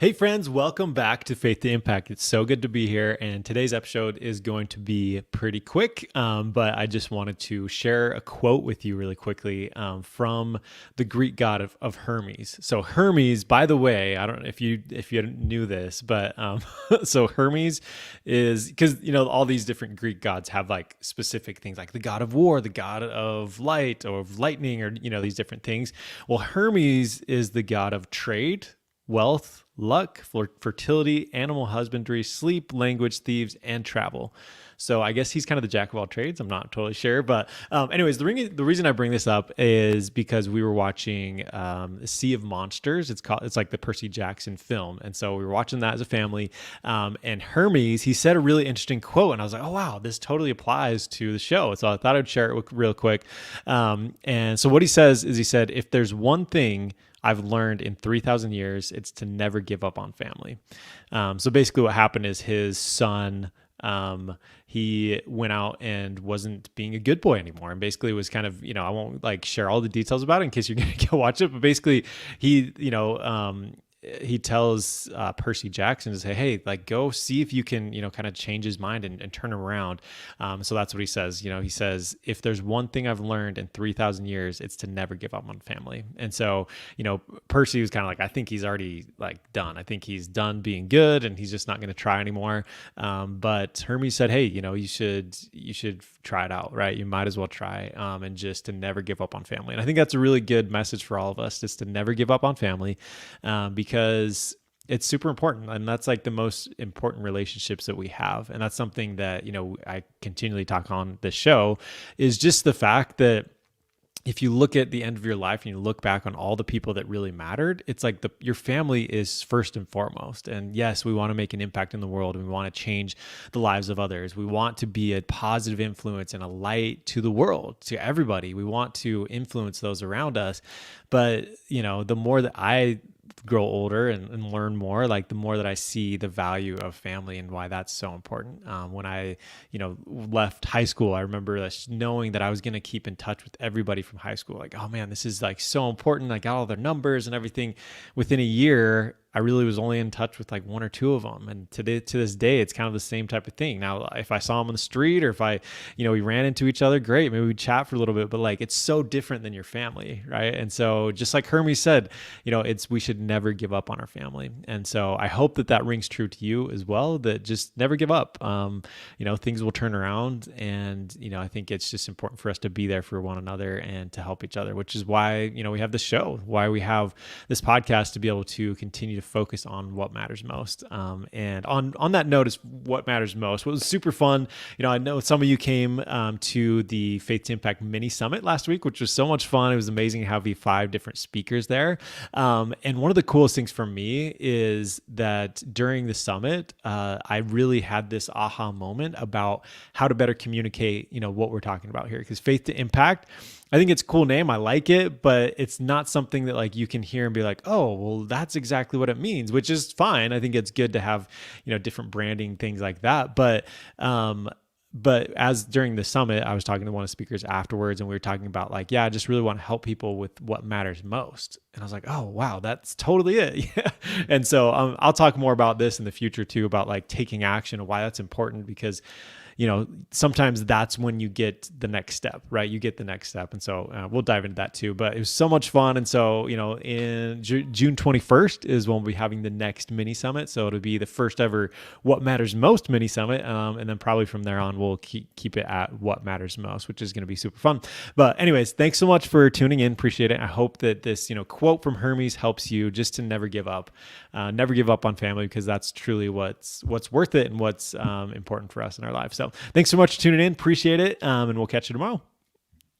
Hey, friends, welcome back to Faith to Impact. It's so good to be here. And today's episode is going to be pretty quick, but I just wanted to share a quote with you really quickly from the Greek god of Hermes. So Hermes, by the way, I don't know if you knew this, but so Hermes is because all these different Greek gods have like specific things, like the god of war, the god of light, or of lightning, or these different things. Well, Hermes is the god of trade, wealth, luck, fertility, animal husbandry, sleep, language, thieves, and travel. So I guess he's kind of the jack of all trades. I'm not totally sure, but anyways, the reason I bring this up is because we were watching Sea of Monsters. It's like the Percy Jackson film, and so we were watching that as a family. And Hermes, he said a really interesting quote, and I was like, oh wow, this totally applies to the show. So I thought I'd share it real quick. And so what he says is, he said, if there's one thing I've learned in 3,000 years, it's to never give up on family. So basically what happened is his son, he went out and wasn't being a good boy anymore. And basically it was kind of, I won't like share all the details about it in case you're going to go watch it. But basically he tells Percy Jackson to say, hey, like go see if you can, kind of change his mind and turn around. So that's what he says. He says, if there's one thing I've learned in 3,000 years, it's to never give up on family. And so, Percy was kind of like, I think he's already like done. I think he's done being good and he's just not going to try anymore. But Hermes said, hey, you should try it out, right? You might as well try, and just to never give up on family. And I think that's a really good message for all of us, just to never give up on family, because it's super important. And that's like the most important relationships that we have. And that's something that, I continually talk on this show, is just the fact that if you look at the end of your life and you look back on all the people that really mattered, it's like your family is first and foremost. And yes, we want to make an impact in the world, and we want to change the lives of others. We want to be a positive influence and a light to the world, to everybody. We want to influence those around us. But, the more that I grow older and learn more, like the more that I see the value of family and why that's so important. When I, left high school, I remember knowing that I was going to keep in touch with everybody from high school. Like, oh man, this is like so important. I got all their numbers and everything. Within a year, I really was only in touch with like one or two of them. And to this day, it's kind of the same type of thing. Now, if I saw them on the street, or if we ran into each other, great. Maybe we'd chat for a little bit, but like, it's so different than your family. Right. And so just like Hermes said, we should never give up on our family. And so I hope that rings true to you as well, that just never give up. Things will turn around, and, I think it's just important for us to be there for one another and to help each other, which is why, we have this show, why we have this podcast, to be able to continue to focus on what matters most. And on that note is what matters most. What was super fun. I know some of you came to the Faith to Impact mini summit last week, which was so much fun. It was amazing to have the 5 different speakers there. And one of the coolest things for me is that during the summit, I really had this aha moment about how to better communicate, what we're talking about here. Because Faith to Impact, I think it's a cool name. I like it, but it's not something that like you can hear and be like, oh, well, that's exactly what it means, which is fine. I think it's good to have, different branding, things like that. But as during the summit, I was talking to one of the speakers afterwards, and we were talking about like, yeah, I just really want to help people with what matters most. And I was like, oh, wow, that's totally it. Yeah. And so I'll talk more about this in the future too, about like taking action and why that's important, because sometimes that's when you get the next step, right? You get the next step. And so we'll dive into that too, but it was so much fun. And so, in June 21st is when we'll be having the next mini summit. So it'll be the first ever What Matters Most mini summit. And then probably from there on, we'll keep it at What Matters Most, which is going to be super fun. But anyways, thanks so much for tuning in. Appreciate it. I hope that this, quote from Hermes helps you just to never give up on family, because that's truly what's worth it and what's important for us in our lives. So thanks so much for tuning in. Appreciate it. And we'll catch you tomorrow.